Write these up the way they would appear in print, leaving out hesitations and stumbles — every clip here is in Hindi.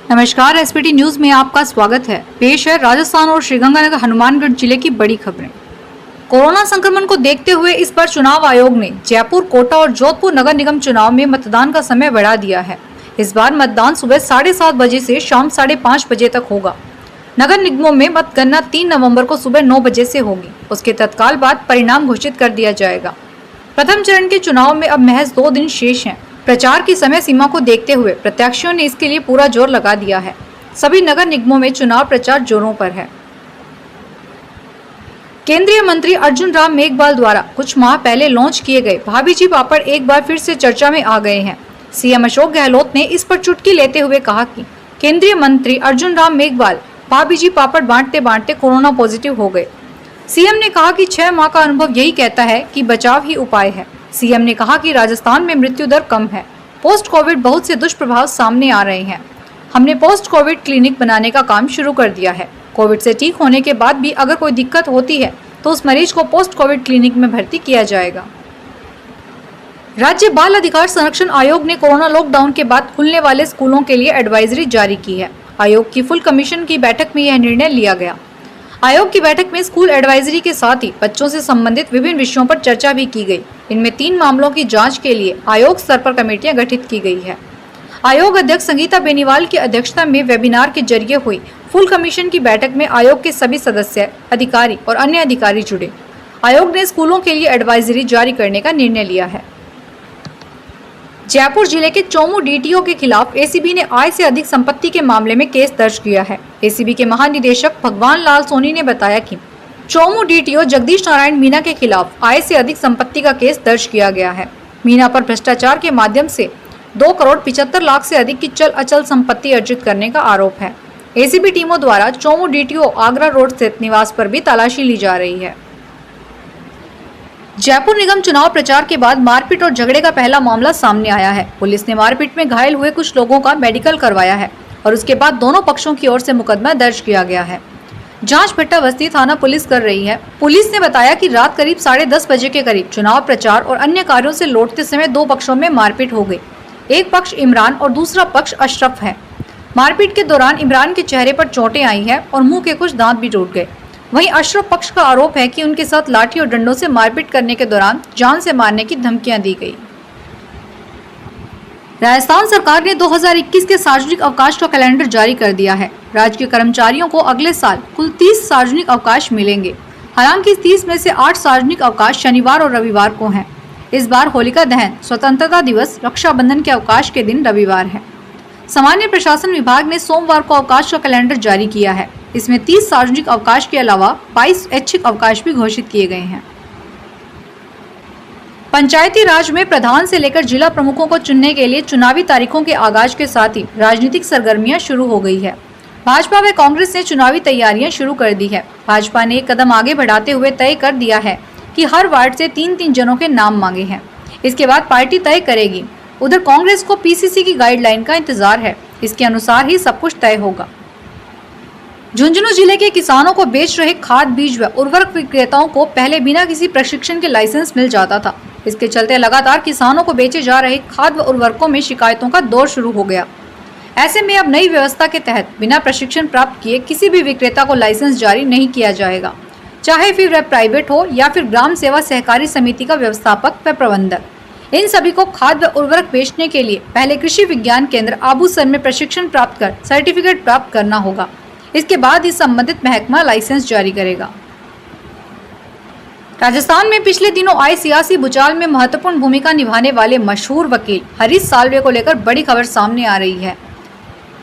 नमस्कार, एसपीटी न्यूज में आपका स्वागत है। पेश है राजस्थान और श्रीगंगानगर हनुमानगढ़ जिले की बड़ी खबरें। कोरोना संक्रमण को देखते हुए इस बार चुनाव आयोग ने जयपुर, कोटा और जोधपुर नगर निगम चुनाव में मतदान का समय बढ़ा दिया है। इस बार मतदान सुबह 7:30 बजे से शाम 5:30 बजे तक होगा। नगर निगमों में मतगणना 3 नवंबर को सुबह 9 बजे से होगी। उसके तत्काल बाद परिणाम घोषित कर दिया जाएगा। प्रथम चरण के चुनाव में अब महज 2 दिन शेष हैं। प्रचार की समय सीमा को देखते हुए प्रत्याशियों ने इसके लिए पूरा जोर लगा दिया है। सभी नगर निगमों में चुनाव प्रचार जोरों पर है। केंद्रीय मंत्री अर्जुन राम मेघवाल द्वारा कुछ माह पहले लॉन्च किए गए भाभी जी पापड़ एक बार फिर से चर्चा में आ गए हैं। सीएम अशोक गहलोत ने इस पर चुटकी लेते हुए कहा कि केंद्रीय मंत्री अर्जुन राम मेघवाल भाभी जी पापड़ बांटते बांटते कोरोना पॉजिटिव हो गए। सीएम ने कहा कि 6 माह का अनुभव यही कहता है कि बचाव ही उपाय है। सीएम ने कहा कि राजस्थान में मृत्यु दर कम है। पोस्ट कोविड बहुत से दुष्प्रभाव सामने आ रहे हैं। हमने पोस्ट कोविड क्लिनिक बनाने का काम शुरू कर दिया है। कोविड से ठीक होने के बाद भी अगर कोई दिक्कत होती है तो उस मरीज को पोस्ट कोविड क्लिनिक में भर्ती किया जाएगा। राज्य बाल अधिकार संरक्षण आयोग ने कोरोना लॉकडाउन के बाद खुलने वाले स्कूलों के लिए एडवाइजरी जारी की है। आयोग की फुल कमीशन की बैठक में यह निर्णय लिया गया। आयोग की बैठक में स्कूल एडवाइजरी के साथ ही बच्चों से संबंधित विभिन्न विषयों पर चर्चा भी की गई। इनमें 3 मामलों की जांच के लिए आयोग स्तर पर कमेटियां गठित की गई है। आयोग अध्यक्ष संगीता बेनीवाल की अध्यक्षता में वेबिनार के जरिए हुई फुल कमीशन की बैठक में आयोग के सभी सदस्य, अधिकारी और अन्य अधिकारी जुड़े। आयोग ने स्कूलों के लिए एडवाइजरी जारी करने का निर्णय लिया है। जयपुर जिले के चोमू डीटीओ के खिलाफ एसीबी ने आय से अधिक संपत्ति के मामले में केस दर्ज किया है। एसीबी के महानिदेशक भगवान लाल सोनी ने बताया कि चोमू डीटीओ जगदीश नारायण मीना के खिलाफ आय से अधिक संपत्ति का केस दर्ज किया गया है। मीना पर भ्रष्टाचार के माध्यम से 2,75,00,000 से अधिक की चल अचल संपत्ति अर्जित करने का आरोप है। एसीबी टीमों द्वारा चोमू डीटीओ आगरा रोड स्थित निवास पर भी तलाशी ली जा रही है। जयपुर निगम चुनाव प्रचार के बाद मारपीट और झगड़े का पहला मामला सामने आया है। पुलिस ने मारपीट में घायल हुए कुछ लोगों का मेडिकल करवाया है और उसके बाद दोनों पक्षों की ओर से मुकदमा दर्ज किया गया है। जांच भट्टा बस्ती थाना पुलिस कर रही है। पुलिस ने बताया कि रात करीब 10:30 बजे के करीब चुनाव प्रचार और अन्य कार्यों से लौटते समय 2 पक्षों में मारपीट हो गई। एक पक्ष इमरान और दूसरा पक्ष अशरफ है। मारपीट के दौरान इमरान के चेहरे पर चोटें आई हैं और मुंह के कुछ दांत भी टूट गए। वहीं अशरफ पक्ष का आरोप है कि उनके साथ लाठी और डंडों से मारपीट करने के दौरान जान से मारने की धमकियां दी गई। राजस्थान सरकार ने 2021 के सार्वजनिक अवकाश का कैलेंडर जारी कर दिया है। राज्य के कर्मचारियों को अगले साल कुल 30 सार्वजनिक अवकाश मिलेंगे। हालांकि 30 में से 8 सार्वजनिक अवकाश शनिवार और रविवार को हैं। इस बार होलिका दहन, स्वतंत्रता दिवस, रक्षाबंधन के अवकाश के दिन रविवार है। सामान्य प्रशासन विभाग ने सोमवार को अवकाश का कैलेंडर जारी किया है। इसमें 30 सार्वजनिक अवकाश के अलावा 22 ऐच्छिक अवकाश भी घोषित किए गए हैं। पंचायती राज में प्रधान से लेकर जिला प्रमुखों को चुनने के लिए चुनावी तारीखों के आगाज के साथ ही राजनीतिक सरगर्मियां शुरू हो गई है। भाजपा व कांग्रेस ने चुनावी तैयारियां शुरू कर दी है। भाजपा ने एक कदम आगे बढ़ाते हुए तय कर दिया है कि हर वार्ड से 3-3 जनों के नाम मांगे हैं। इसके बाद पार्टी तय करेगी। उधर कांग्रेस को पीसीसी की गाइडलाइन का इंतजार है। इसके अनुसार ही सब कुछ तय होगा। झुंझुनू जिले के किसानों को बेच रहे खाद, बीज व उर्वरक विक्रेताओं को पहले बिना किसी प्रशिक्षण के लाइसेंस मिल जाता था। इसके चलते लगातार किसानों को बेचे जा रहे खाद व उर्वरकों में शिकायतों का दौर शुरू हो गया। ऐसे में अब नई व्यवस्था के तहत बिना प्रशिक्षण प्राप्त किए किसी भी विक्रेता को लाइसेंस जारी नहीं किया जाएगा, चाहे फिर वह प्राइवेट हो या फिर ग्राम सेवा सहकारी समिति का व्यवस्थापक व प्रबंधक। इन सभी को खाद व उर्वरक बेचने के लिए पहले कृषि विज्ञान केंद्र आबूसर में प्रशिक्षण प्राप्त कर सर्टिफिकेट प्राप्त करना होगा। इसके बाद ही संबंधित महकमा लाइसेंस जारी करेगा। राजस्थान में पिछले दिनों आए सियासी भूचाल में महत्वपूर्ण भूमिका निभाने वाले मशहूर वकील हरीश साल्वे को लेकर बड़ी खबर सामने आ रही है।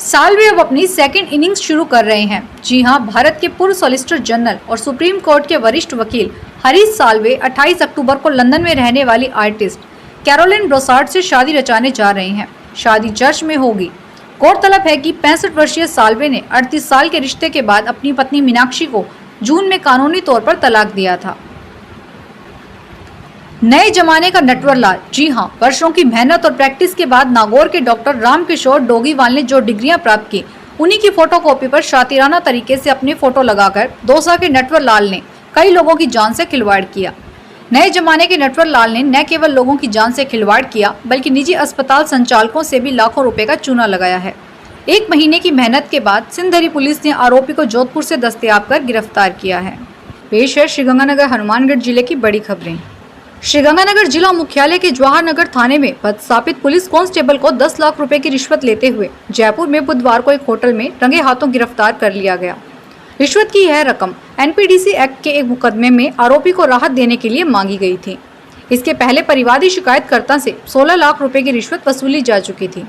साल्वे अब अपनी सेकंड इनिंग्स शुरू कर रहे हैं। जी हां, भारत के पूर्व सॉलिसिटर जनरल और सुप्रीम कोर्ट के वरिष्ठ वकील हरीश साल्वे 28 अक्टूबर को लंदन में रहने वाली आर्टिस्ट कैरोलिन ब्रोसार्ड से शादी रचाने जा रहे हैं। शादी चर्च में होगी। गौरतलब है कि 65 वर्षीय साल्वे ने 38 साल के रिश्ते के बाद अपनी पत्नी मीनाक्षी को जून में कानूनी तौर पर तलाक दिया था। नए जमाने का नटवरलाल। जी हां, वर्षों की मेहनत और प्रैक्टिस के बाद नागौर के डॉक्टर रामकिशोर डोगीवाल ने जो डिग्रियां प्राप्त की, उन्हीं की फोटोकॉपी पर शातिराना तरीके से अपनी फोटो लगाकर दौसा के नटवरलाल ने कई लोगों की जान से खिलवाड़ किया। नए जमाने के नटवरलाल ने न केवल लोगों की जान से खिलवाड़ किया, बल्कि निजी अस्पताल संचालकों से भी लाखों रुपए का चूना लगाया है। 1 महीने की मेहनत के बाद सिंधरी पुलिस ने आरोपी को जोधपुर से दस्तयाब कर गिरफ्तार किया है। पेश है श्रीगंगानगर हनुमानगढ़ जिले की बड़ी खबरें। श्रीगंगानगर जिला मुख्यालय के जवाहर नगर थाने में पदस्थापित पुलिस कांस्टेबल को 10 लाख रुपए की रिश्वत लेते हुए जयपुर में बुधवार को एक होटल में रंगे हाथों गिरफ्तार कर लिया गया। रिश्वत की यह रकम एनपीडीसी एक्ट के एक मुकदमे में आरोपी को राहत देने के लिए मांगी गई थी। इसके पहले परिवादी शिकायतकर्ता से 16 लाख रुपए की रिश्वत वसूली जा चुकी थी।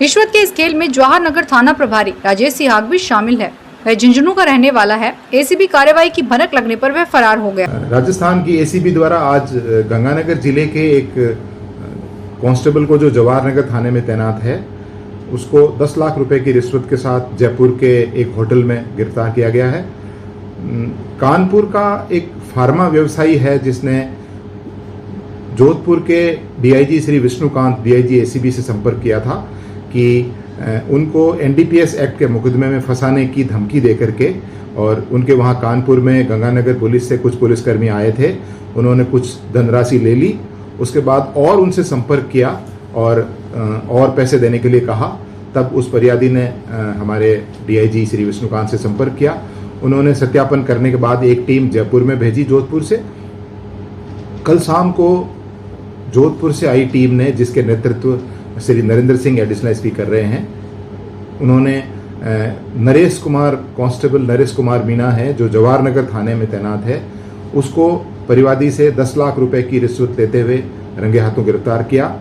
रिश्वत के इस खेल में जवाहर नगर थाना प्रभारी राजेश सिहाग भी शामिल है। वह झुंझुनू का रहने वाला है। एसीबी कार्रवाई की भनक लगने पर वह फरार हो गया। राजस्थान की एसीबी द्वारा आज गंगानगर जिले के एक कांस्टेबल को जो जवाहर नगर थाने में तैनात है उसको 10 लाख रुपए की रिश्वत के साथ जयपुर के एक होटल में गिरफ्तार किया गया है। कानपुर का एक फार्मा व्यवसायी है जिसने जोधपुर के DIG Shri Vishnukant DIG ACB से संपर्क किया था कि उनको एनडीपीएस एक्ट के मुकदमे में फंसाने की धमकी देकर के और उनके वहाँ कानपुर में गंगानगर पुलिस से कुछ पुलिसकर्मी आए थे। उन्होंने कुछ धनराशि ले ली, उसके बाद और उनसे संपर्क किया और पैसे देने के लिए कहा। तब उस फरियादी ने हमारे डीआईजी श्री विष्णुकांत से संपर्क किया। उन्होंने सत्यापन करने के बाद एक टीम जयपुर में भेजी जोधपुर से। कल शाम को जोधपुर से आई टीम ने, जिसके नेतृत्व श्री नरेंद्र सिंह एडिशनल एसपी कर रहे हैं, उन्होंने नरेश कुमार कांस्टेबल नरेश कुमार मीना है जो जवाहर नगर थाने में तैनात है, उसको परिवादी से 10 लाख रुपए की रिश्वत लेते हुए रंगे हाथों गिरफ्तार किया।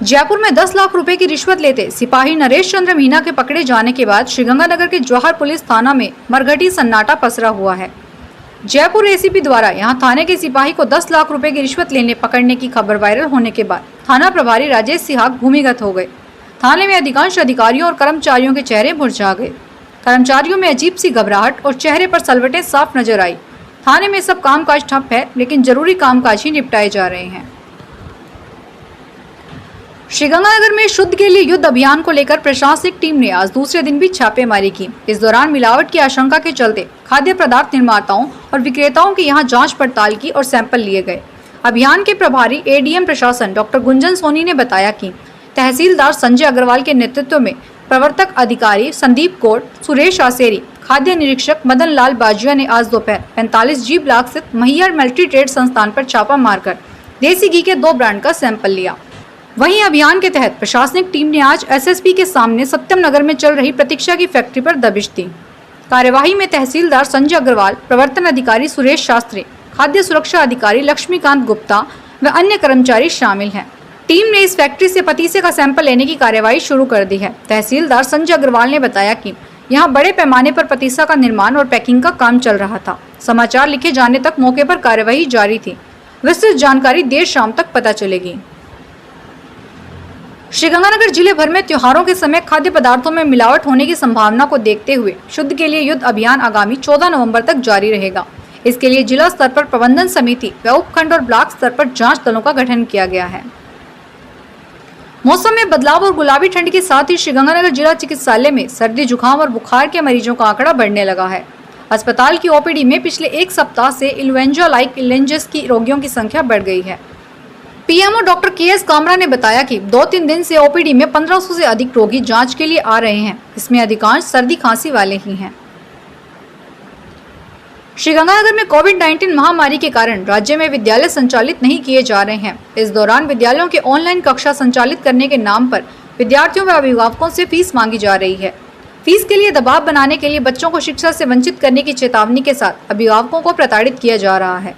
जयपुर में 10 लाख रुपए की रिश्वत लेते सिपाही नरेश चंद्र मीना के पकड़े जाने के बाद श्रीगंगानगर के जवाहर पुलिस थाना में मरघटी सन्नाटा पसरा हुआ है। जयपुर एसीपी द्वारा यहां थाने के सिपाही को 10 लाख रुपए की रिश्वत लेने पकड़ने की खबर वायरल होने के बाद थाना प्रभारी राजेश सिहाग भूमिगत हो गए। थाने में अधिकांश अधिकारियों और कर्मचारियों के चेहरे मुरझा गए। कर्मचारियों में अजीब सी घबराहट और चेहरे पर सलवटें साफ नजर आई। थाने में सब कामकाज ठप है, लेकिन जरूरी कामकाज ही निपटाए जा रहे हैं। श्रीगंगानगर में शुद्ध के लिए युद्ध अभियान को लेकर प्रशासनिक टीम ने आज दूसरे दिन भी छापेमारी की। इस दौरान मिलावट की आशंका के चलते खाद्य पदार्थ निर्माताओं और विक्रेताओं की यहां जांच पड़ताल की और सैंपल लिए गए। अभियान के प्रभारी एडीएम प्रशासन डॉक्टर गुंजन सोनी ने बताया कि तहसीलदार संजय अग्रवाल के नेतृत्व में प्रवर्तक अधिकारी संदीप कोट, सुरेश आसेरी, खाद्य निरीक्षक मदन लाल बाजिया ने आज दोपहर 45 जी ब्लॉक स्थित महियर मल्टी ट्रेड संस्थान पर छापा मारकर देसी घी के 2 ब्रांड का सैंपल लिया। वहीं अभियान के तहत प्रशासनिक टीम ने आज एसएसपी के सामने सत्यम नगर में चल रही प्रतीक्षा की फैक्ट्री पर दबिश दी। कार्यवाही में तहसीलदार संजय अग्रवाल, प्रवर्तन अधिकारी सुरेश शास्त्री, खाद्य सुरक्षा अधिकारी लक्ष्मीकांत गुप्ता व अन्य कर्मचारी शामिल हैं। टीम ने इस फैक्ट्री से पतीसे का सैंपल लेने की कार्यवाही शुरू कर दी है। तहसीलदार संजय अग्रवाल ने बताया कि यहां बड़े पैमाने पर पतीसा का निर्माण और पैकिंग का काम चल रहा था। समाचार लिखे जाने तक मौके पर कार्यवाही जारी थी। विस्तृत जानकारी देर शाम तक पता चलेगी। श्रीगंगानगर जिले भर में त्योहारों के समय खाद्य पदार्थों में मिलावट होने की संभावना को देखते हुए शुद्ध के लिए युद्ध अभियान आगामी 14 नवंबर तक जारी रहेगा। इसके लिए जिला स्तर पर प्रबंधन समिति व उपखंड और ब्लॉक स्तर पर जांच दलों का गठन किया गया है। मौसम में बदलाव और गुलाबी ठंड के साथ ही श्रीगंगानगर जिला चिकित्सालय में सर्दी, जुकाम और बुखार के मरीजों का आंकड़ा बढ़ने लगा है। अस्पताल की ओपीडी में पिछले एक सप्ताह से इन्फ्लुएंजा लाइक इलेंजेस की रोगियों की संख्या बढ़ गई है। पीएमओ डॉक्टर केएस कामरा ने बताया कि 2-3 दिन से ओपीडी में 1500 से अधिक रोगी जांच के लिए आ रहे हैं। इसमें अधिकांश सर्दी खांसी वाले ही हैं। श्रीगंगानगर में कोविड-19 महामारी के कारण राज्य में विद्यालय संचालित नहीं किए जा रहे हैं। इस दौरान विद्यालयों के ऑनलाइन कक्षा संचालित करने के नाम पर विद्यार्थियों व अभिभावकों से फीस मांगी जा रही है। फीस के लिए दबाव बनाने के लिए बच्चों को शिक्षा से वंचित करने की चेतावनी के साथ अभिभावकों को प्रताड़ित किया जा रहा है।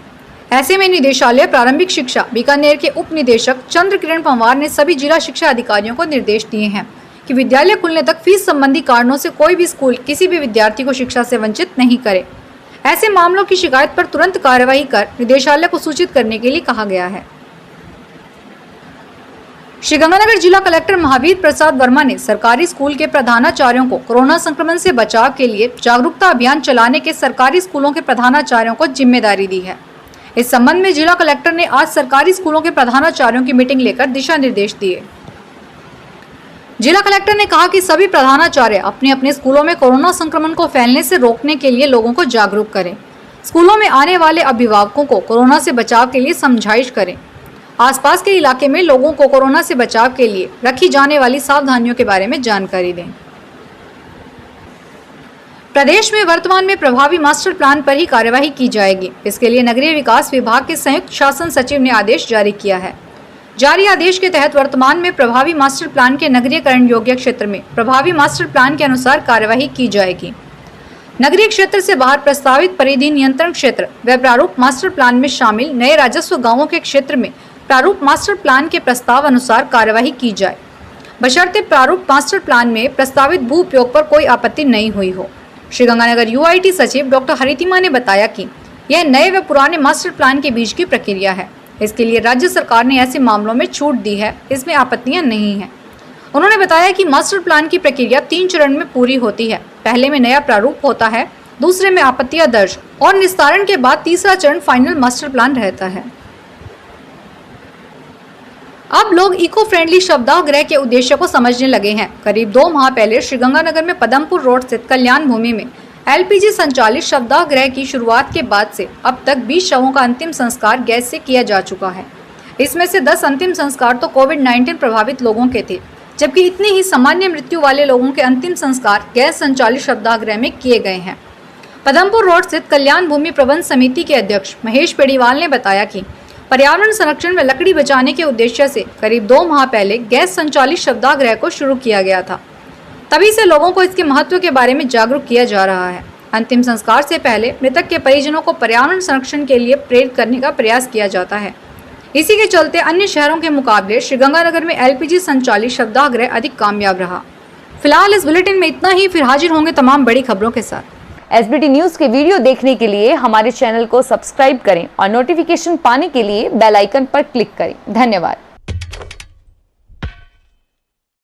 ऐसे में निदेशालय प्रारंभिक शिक्षा बीकानेर के उप निदेशक चंद्र किरण पंवार ने सभी जिला शिक्षा अधिकारियों को निर्देश दिए हैं कि विद्यालय खुलने तक फीस संबंधी कारणों से कोई भी स्कूल किसी भी विद्यार्थी को शिक्षा से वंचित नहीं करे। ऐसे मामलों की शिकायत पर तुरंत कार्रवाई कर निदेशालय को सूचित करने के लिए कहा गया है। श्रीगंगानगर जिला कलेक्टर महावीर प्रसाद वर्मा ने सरकारी स्कूल के प्रधानाचार्यों को कोरोना संक्रमण से बचाव के लिए जागरूकता अभियान चलाने के सरकारी स्कूलों के प्रधानाचार्यों को जिम्मेदारी दी है। इस संबंध में जिला कलेक्टर ने आज सरकारी स्कूलों के प्रधानाचार्यों की मीटिंग लेकर दिशा निर्देश दिए। जिला कलेक्टर ने कहा कि सभी प्रधानाचार्य अपने अपने स्कूलों में कोरोना संक्रमण को फैलने से रोकने के लिए लोगों को जागरूक करें। स्कूलों में आने वाले अभिभावकों को कोरोना से बचाव के लिए समझाइश करें। आसपास के इलाके में लोगों को कोरोना से बचाव के लिए रखी जाने वाली सावधानियों के बारे में जानकारी दें। प्रदेश में वर्तमान में प्रभावी मास्टर प्लान पर ही कार्यवाही की जाएगी। इसके लिए नगरीय विकास विभाग के संयुक्त शासन सचिव ने आदेश जारी किया है। जारी आदेश के तहत वर्तमान में प्रभावी मास्टर प्लान के नगरीयकरण योग्य क्षेत्र में प्रभावी मास्टर प्लान के अनुसार कार्यवाही की जाएगी। नगरीय क्षेत्र से बाहर प्रस्तावित परिधि नियंत्रण क्षेत्र व प्रारूप मास्टर प्लान में शामिल नए राजस्व गांवों के क्षेत्र में प्रारूप मास्टर प्लान के प्रस्ताव अनुसार कार्यवाही की जाए, बशर्ते प्रारूप मास्टर प्लान में प्रस्तावित भू उपयोग पर कोई आपत्ति नहीं हुई हो। श्रीगंगानगर यूआईटी सचिव डॉक्टर हरितिमा ने बताया कि यह नए व पुराने मास्टर प्लान के बीच की प्रक्रिया है। इसके लिए राज्य सरकार ने ऐसे मामलों में छूट दी है, इसमें आपत्तियां नहीं हैं। उन्होंने बताया कि मास्टर प्लान की प्रक्रिया 3 चरण में पूरी होती है। पहले में नया प्रारूप होता है, दूसरे में आपत्तियां दर्ज और निस्तारण के बाद तीसरा चरण फाइनल मास्टर प्लान रहता है। अब लोग इको फ्रेंडली शब्दाग्रह के उद्देश्य को समझने लगे हैं। करीब 2 माह पहले श्रीगंगानगर में पदमपुर रोड स्थित कल्याण भूमि में एलपीजी संचालित शब्दाग्रह की शुरुआत के बाद से अब तक 20 शवों का अंतिम संस्कार गैस से किया जा चुका है। इसमें से 10 अंतिम संस्कार तो कोविड-19 प्रभावित लोगों के थे, जबकि इतनी ही सामान्य मृत्यु वाले लोगों के अंतिम संस्कार गैस संचालित शब्दाग्रह में किए गए हैं। पदमपुर रोड स्थित कल्याण भूमि प्रबंध समिति के अध्यक्ष महेश पेड़ीवाल ने बताया कि पर्यावरण संरक्षण व लकड़ी बचाने के उद्देश्य से करीब 2 माह पहले गैस संचालित शब्दाग्रह को शुरू किया गया था। तभी से लोगों को इसके महत्व के बारे में जागरूक किया जा रहा है। अंतिम संस्कार से पहले मृतक के परिजनों को पर्यावरण संरक्षण के लिए प्रेरित करने का प्रयास किया जाता है। इसी के चलते अन्य शहरों के मुकाबले श्रीगंगानगर में एलपीजी संचालित शब्दाग्रह अधिक कामयाब रहा। फिलहाल इस बुलेटिन में इतना ही, फिर हाजिर होंगे तमाम बड़ी खबरों के साथ। एसबीटी न्यूज के वीडियो देखने के लिए हमारे चैनल को सब्सक्राइब करें और नोटिफिकेशन पाने के लिए बेल आइकन पर क्लिक करें। धन्यवाद।